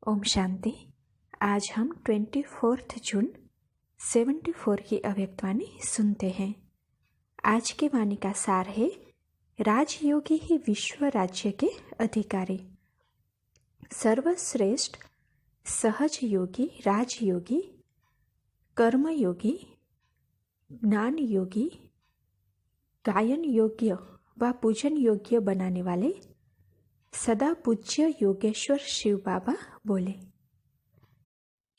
ओम शांति। आज हम 24 जून 74 की अव्यक्तवाणी सुनते हैं। आज की वाणी का सार है, राजयोगी ही विश्व राज्य के अधिकारी। सर्वश्रेष्ठ सहज योगी, राजयोगी, कर्मयोगी, ज्ञान योगी, गायन योग्य व पूजन योग्य बनाने वाले सदा पूज्य योगेश्वर शिव बाबा बोले।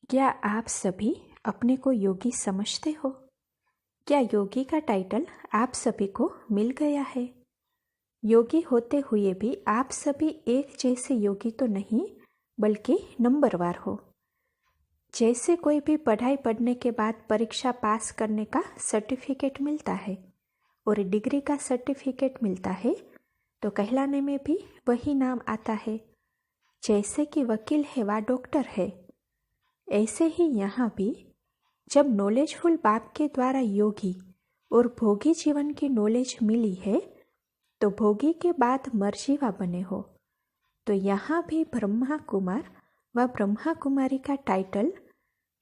क्या आप सभी अपने को योगी समझते हो? क्या योगी का टाइटल आप सभी को मिल गया है? योगी होते हुए भी आप सभी एक जैसे योगी तो नहीं, बल्कि नंबरवार हो। जैसे कोई भी पढ़ाई पढ़ने के बाद परीक्षा पास करने का सर्टिफिकेट मिलता है और डिग्री का सर्टिफिकेट मिलता है, तो कहलाने में भी वही नाम आता है। जैसे कि वकील है व डॉक्टर है, ऐसे ही यहाँ भी जब नॉलेजफुल बाप के द्वारा योगी और भोगी जीवन की नॉलेज मिली है, तो भोगी के बाद मर्जीवा बने हो। तो यहाँ भी ब्रह्मा कुमार व ब्रह्मा कुमारी का टाइटल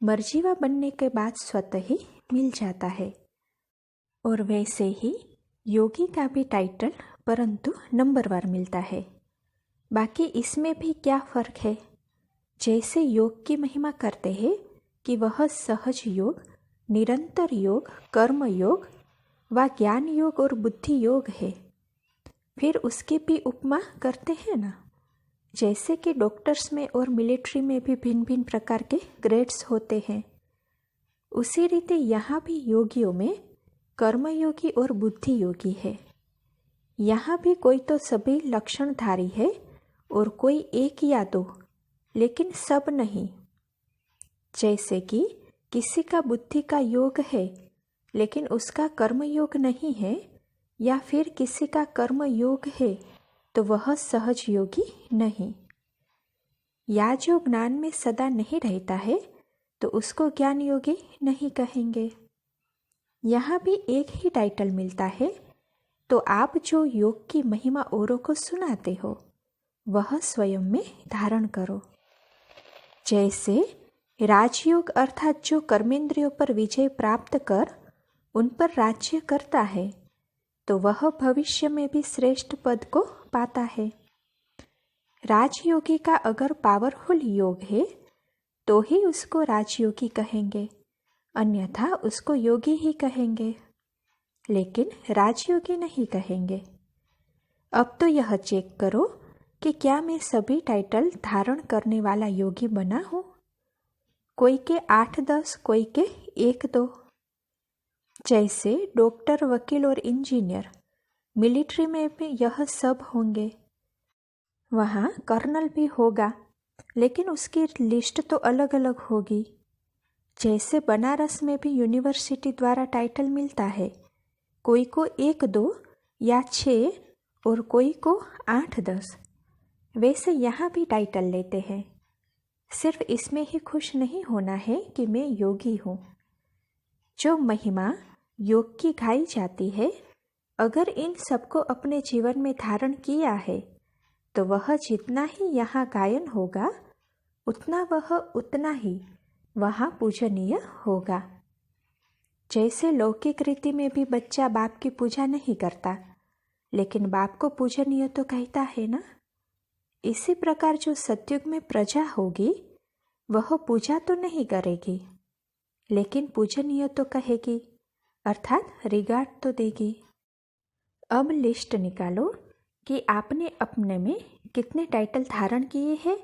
मर्जीवा बनने के बाद स्वतः ही मिल जाता है। और वैसे ही योगी का भी टाइटल परंतु नंबरवार मिलता है। बाकी इसमें भी क्या फ़र्क है? जैसे योग की महिमा करते हैं कि वह सहज योग, निरंतर योग, कर्म योग व ज्ञान योग और बुद्धि योग है। फिर उसकी भी उपमा करते हैं ना। जैसे कि डॉक्टर्स में और मिलिट्री में भी भिन्न भिन्न प्रकार के ग्रेड्स होते हैं, उसी रीति यहाँ भी योगियों में कर्मयोगी और बुद्धि योगी है। यहाँ भी कोई तो सभी लक्षणधारी है और कोई एक या दो, लेकिन सब नहीं। जैसे कि किसी का बुद्धि का योग है लेकिन उसका कर्म योग नहीं है, या फिर किसी का कर्म योग है तो वह सहज योगी नहीं। या जो ज्ञान में सदा नहीं रहता है तो उसको ज्ञान योगी नहीं कहेंगे। यहाँ भी एक ही टाइटल मिलता है, तो आप जो योग की महिमा औरों को सुनाते हो वह स्वयं में धारण करो। जैसे राजयोग अर्थात जो कर्मेंद्रियों पर विजय प्राप्त कर उन पर राज्य करता है, तो वह भविष्य में भी श्रेष्ठ पद को पाता है। राजयोगी का अगर पावरफुल योग है तो ही उसको राजयोगी कहेंगे, अन्यथा उसको योगी ही कहेंगे, लेकिन राजयोगी नहीं कहेंगे। अब तो यह चेक करो कि क्या मैं सभी टाइटल धारण करने वाला योगी बना हूँ? कोई के 8-10, कोई के 1-2। जैसे डॉक्टर, वकील और इंजीनियर, मिलिट्री में भी यह सब होंगे। वहाँ कर्नल भी होगा, लेकिन उसकी लिस्ट तो अलग अलग होगी। जैसे बनारस में भी यूनिवर्सिटी द्वारा टाइटल मिलता है, कोई को 1-2 या 6 और कोई को 8-10। वैसे यहाँ भी टाइटल लेते हैं। सिर्फ इसमें ही खुश नहीं होना है कि मैं योगी हूँ। जो महिमा योग की गाई जाती है, अगर इन सबको अपने जीवन में धारण किया है तो वह जितना ही यहाँ गायन होगा उतना ही वहाँ पूजनीय होगा। जैसे लौकिक रीति में भी बच्चा बाप की पूजा नहीं करता, लेकिन बाप को पूजनीय तो कहता है ना। इसी प्रकार जो सतयुग में प्रजा होगी वह पूजा तो नहीं करेगी, लेकिन पूजनीय तो कहेगी, अर्थात रिगार्ड तो देगी। अब लिस्ट निकालो कि आपने अपने में कितने टाइटल धारण किए हैं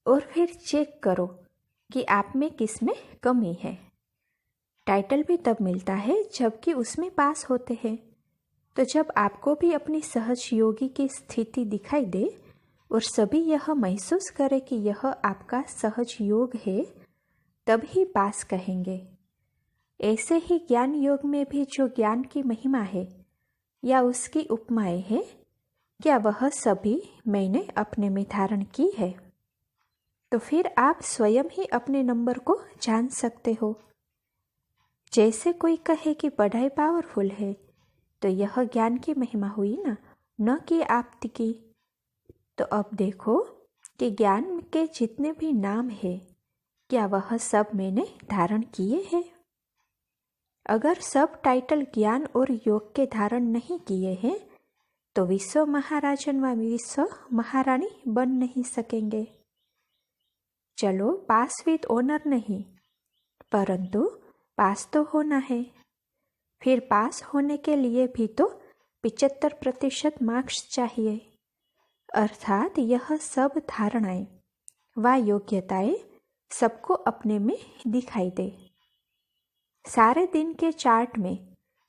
और फिर चेक करो कि आप में किस में कमी है। टाइटल भी तब मिलता है जबकि उसमें पास होते हैं। तो जब आपको भी अपनी सहज योगी की स्थिति दिखाई दे और सभी यह महसूस करें कि यह आपका सहज योग है, तब ही पास कहेंगे। ऐसे ही ज्ञान योग में भी जो ज्ञान की महिमा है या उसकी उपमाएं हैं, क्या वह सभी मैंने अपने में धारण की है? तो फिर आप स्वयं ही अपने नंबर को जान सकते हो। जैसे कोई कहे कि पढ़ाई पावरफुल है, तो यह ज्ञान की महिमा हुई ना, न कि आपकी। तो अब देखो कि ज्ञान के जितने भी नाम हैं, क्या वह सब मैंने धारण किए हैं? अगर सब टाइटल ज्ञान और योग के धारण नहीं किए हैं तो विश्व महाराजन व विश्व महारानी बन नहीं सकेंगे। चलो पास विद ऑनर नहीं, परंतु पास तो होना है। फिर पास होने के लिए भी तो 75% मार्क्स चाहिए। अर्थात यह सब धारणाएं व योग्यताएं सबको अपने में दिखाई दे। सारे दिन के चार्ट में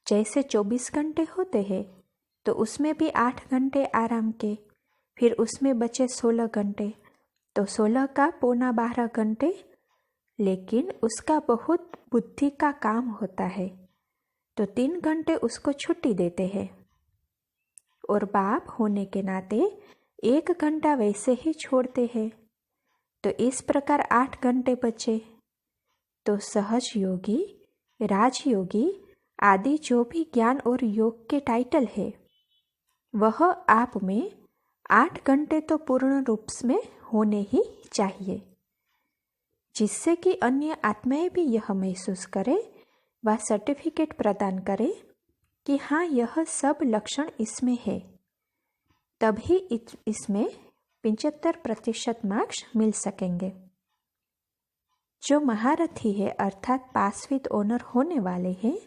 जैसे 24 घंटे होते हैं तो उसमें भी 8 घंटे आराम के, फिर उसमें बचे 16 घंटे, तो 16 का पौना 12 घंटे, लेकिन उसका बहुत बुद्धि का काम होता है तो 3 घंटे उसको छुट्टी देते हैं। और बाप होने के नाते 1 घंटा वैसे ही छोड़ते हैं, तो इस प्रकार 8 घंटे बचे। तो सहज योगी, राजयोगी आदि जो भी ज्ञान और योग के टाइटल है वह आप में 8 घंटे तो पूर्ण रूप में होने ही चाहिए, जिससे कि अन्य आत्माएं भी यह महसूस करें व सर्टिफिकेट प्रदान करें कि हाँ यह सब लक्षण इसमें है। तभी इसमें 75% मार्क्स मिल सकेंगे। जो महारथी है अर्थात पास विद ऑनर होने वाले हैं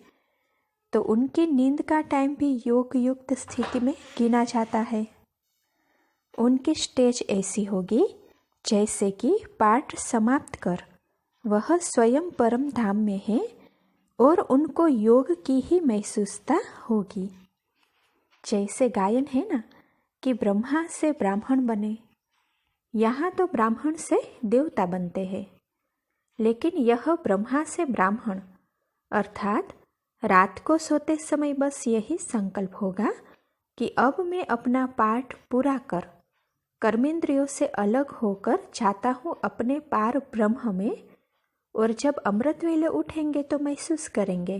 तो उनकी नींद का टाइम भी योग युक्त स्थिति में गिना जाता है। उनकी स्टेज ऐसी होगी जैसे कि पाठ समाप्त कर वह स्वयं परम धाम में है और उनको योग की ही महसूसता होगी। जैसे गायन है ना कि ब्रह्मा से ब्राह्मण बने, यहाँ तो ब्राह्मण से देवता बनते हैं, लेकिन यह ब्रह्मा से ब्राह्मण अर्थात रात को सोते समय बस यही संकल्प होगा कि अब मैं अपना पाठ पूरा कर कर्मेंद्रियों से अलग होकर जाता हूँ अपने पार ब्रह्म में, और जब अमृत वेले उठेंगे तो महसूस करेंगे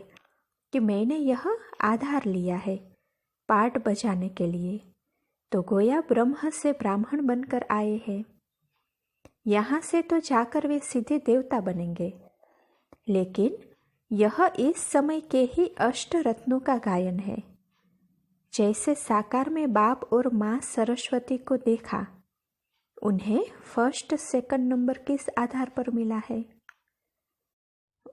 कि मैंने यह आधार लिया है पाठ बजाने के लिए, तो गोया ब्रह्म से ब्राह्मण बनकर आए हैं। यहाँ से तो जाकर वे सीधे देवता बनेंगे, लेकिन यह इस समय के ही अष्ट रत्नों का गायन है। जैसे साकार में बाप और माँ सरस्वती को देखा, उन्हें फर्स्ट सेकंड नंबर किस आधार पर मिला है?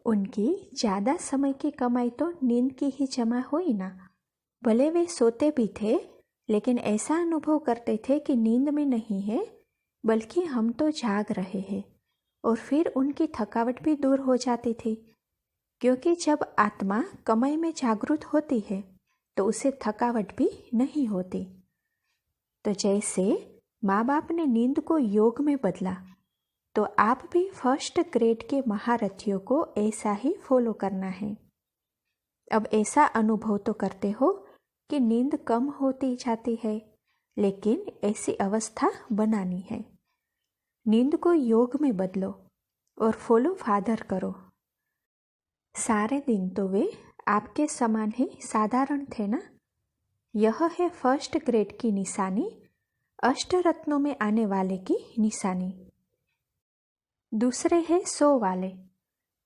उनकी ज़्यादा समय की कमाई तो नींद की ही जमा हुई ना। भले वे सोते भी थे, लेकिन ऐसा अनुभव करते थे कि नींद में नहीं है बल्कि हम तो जाग रहे हैं, और फिर उनकी थकावट भी दूर हो जाती थी, क्योंकि जब आत्मा कमाई में जागृत होती है तो उसे थकावट भी नहीं होती। तो जैसे माँ बाप ने नींद को योग में बदला, तो आप भी फर्स्ट ग्रेड के महारथियों को ऐसा ही फॉलो करना है। अब ऐसा अनुभव तो करते हो कि नींद कम होती जाती है, लेकिन ऐसी अवस्था बनानी है। नींद को योग में बदलो और फॉलो फादर करो। सारे दिन तो वे आपके समान ही साधारण थे ना। यह है फर्स्ट ग्रेड की निशानी, अष्टरत्नों में आने वाले की निशानी। दूसरे है 100 वाले,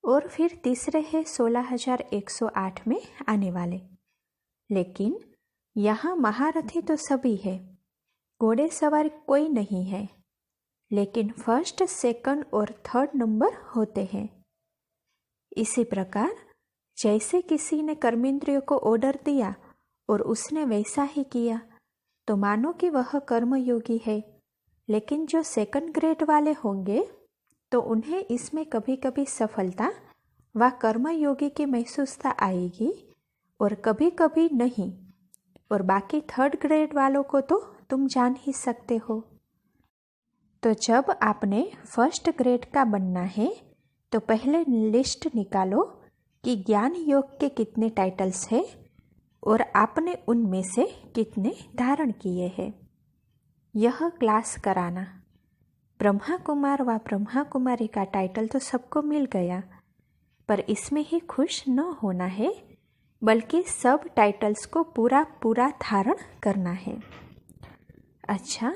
और फिर तीसरे है 16,108 में आने वाले। लेकिन यहाँ महारथी तो सभी है, घोड़े सवार कोई नहीं है, लेकिन फर्स्ट, सेकंड और थर्ड नंबर होते हैं। इसी प्रकार जैसे किसी ने कर्मेंद्रियों को ऑर्डर दिया और उसने वैसा ही किया, तो मानो कि वह कर्मयोगी है। लेकिन जो सेकंड ग्रेड वाले होंगे तो उन्हें इसमें कभी कभी सफलता व कर्मयोगी की महसूसता आएगी और कभी कभी नहीं, और बाकी थर्ड ग्रेड वालों को तो तुम जान ही सकते हो। तो जब आपने फर्स्ट ग्रेड का बनना है तो पहले लिस्ट निकालो कि ज्ञान योग के कितने टाइटल्स हैं और आपने उनमें से कितने धारण किए हैं। यह क्लास कराना, ब्रह्मा कुमार व ब्रह्मा कुमारी का टाइटल तो सबको मिल गया, पर इसमें ही खुश न होना है, बल्कि सब टाइटल्स को पूरा पूरा धारण करना है। अच्छा,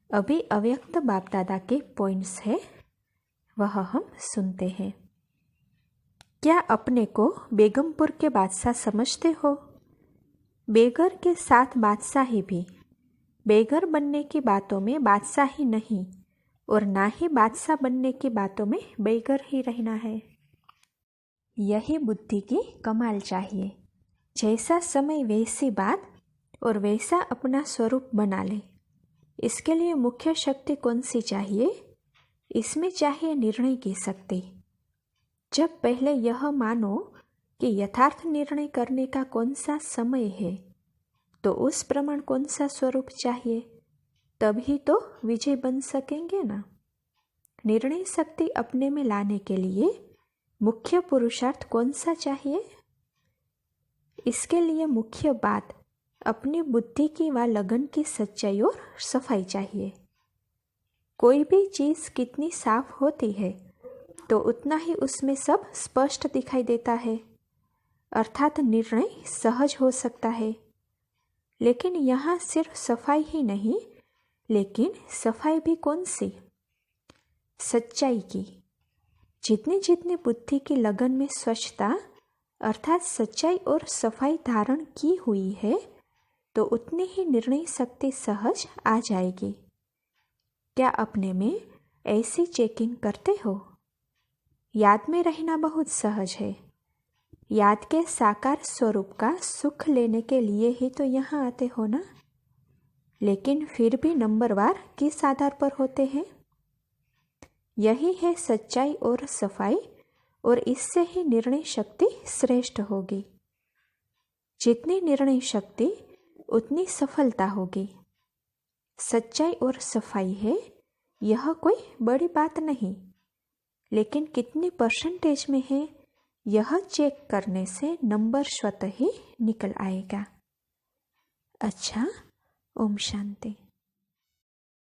अभी अव्यक्त बाप दादा के पॉइंट्स है, वह हम सुनते हैं। क्या अपने को बेगमपुर के बादशाह समझते हो? बेगर के साथ बादशाही भी। बेगर बनने की बातों में बादशाही नहीं और ना ही बादशाह बनने की बातों में बेगर ही रहना है। यही बुद्धि की कमाल चाहिए। जैसा समय वैसी बात और वैसा अपना स्वरूप बना ले। इसके लिए मुख्य शक्ति कौन सी चाहिए? इसमें चाहिए निर्णय की शक्ति। जब पहले यह मानो कि यथार्थ निर्णय करने का कौन सा समय है, तो उस प्रमाण कौन सा स्वरूप चाहिए, तभी तो विजय बन सकेंगे ना। निर्णय शक्ति अपने में लाने के लिए मुख्य पुरुषार्थ कौन सा चाहिए? इसके लिए मुख्य बात अपनी बुद्धि की व लगन की सच्चाई और सफाई चाहिए। कोई भी चीज़ कितनी साफ होती है तो उतना ही उसमें सब स्पष्ट दिखाई देता है, अर्थात निर्णय सहज हो सकता है। लेकिन यहाँ सिर्फ सफाई ही नहीं, लेकिन सफाई भी कौन सी? सच्चाई की। जितनी जितनी बुद्धि की लगन में स्वच्छता अर्थात सच्चाई और सफाई धारण की हुई है, तो उतनी ही निर्णय शक्ति सहज आ जाएगी। क्या अपने में ऐसी चेकिंग करते हो? याद में रहना बहुत सहज है। याद के साकार स्वरूप का सुख लेने के लिए ही तो यहाँ आते हो ना। लेकिन फिर भी नंबरवार किस आधार पर होते हैं? यही है सच्चाई और सफाई, और इससे ही निर्णय शक्ति श्रेष्ठ होगी। जितनी निर्णय शक्ति उतनी सफलता होगी। सच्चाई और सफाई है, यह कोई बड़ी बात नहीं, लेकिन कितनी परसेंटेज में है, यह चेक करने से नंबर स्वतः ही निकल आएगा। अच्छा, ओम शांति।